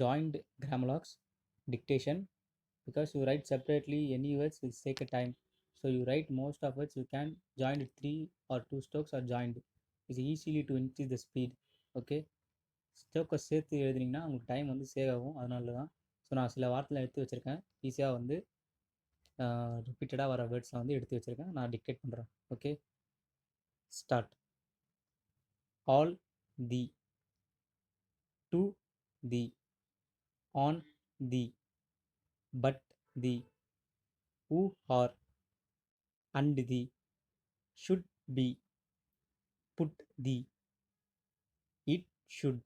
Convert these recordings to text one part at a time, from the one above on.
joined Grammalogues, dictation, because you write separately any words will take a time. So you write most of words, you can join it 3 or 2 strokes are joined. It's easily to increase the speed. Okay, ஸ்ட்ரோக்கை சேர்த்து எழுதுனீங்கன்னா உங்களுக்கு time வந்து save ஆகும். அதனால தான். So நான் சில வார்த்தையில் எடுத்து வச்சுருக்கேன். ஈஸியாக வந்து ரிப்பீட்டடாக வர வேர்ட்ஸ்லாம் வந்து எடுத்து வச்சுருக்கேன். நான் டிக்டேட் பண்ணுறேன். Okay, start. All the, to the, on the, but the, who are, and the, should be, put the, it should,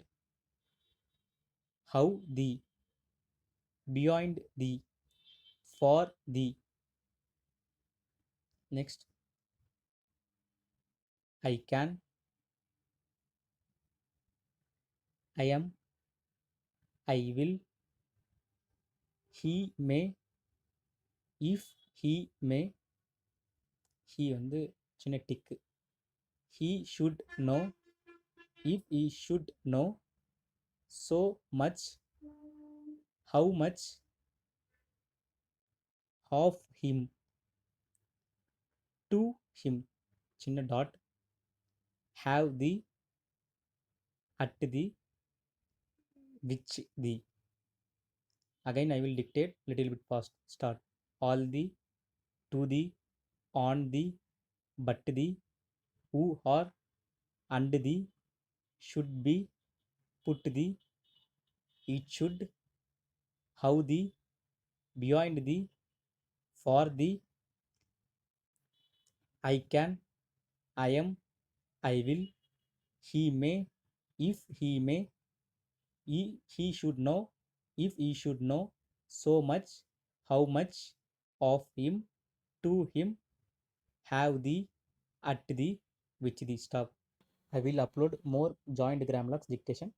how the, beyond the, for the. Next, I can, I am, I will, he may, if he may, he வந்து சின்ன டிக்கு. He should know, if he should know, so much, how much, of him, to him, சின்ன dot, have the, at the, which the. Again I will dictate little bit fast. Start. All the, to the, on the, but the, who are, and the, should be, put the, it should, how the, beyond the, for the. I can, I am, I will, he may, if he may, he should know, if he should know, so much, how much, of him, to him, have the, at the, which the. Stop. I will upload more joined Grammalogues dictation.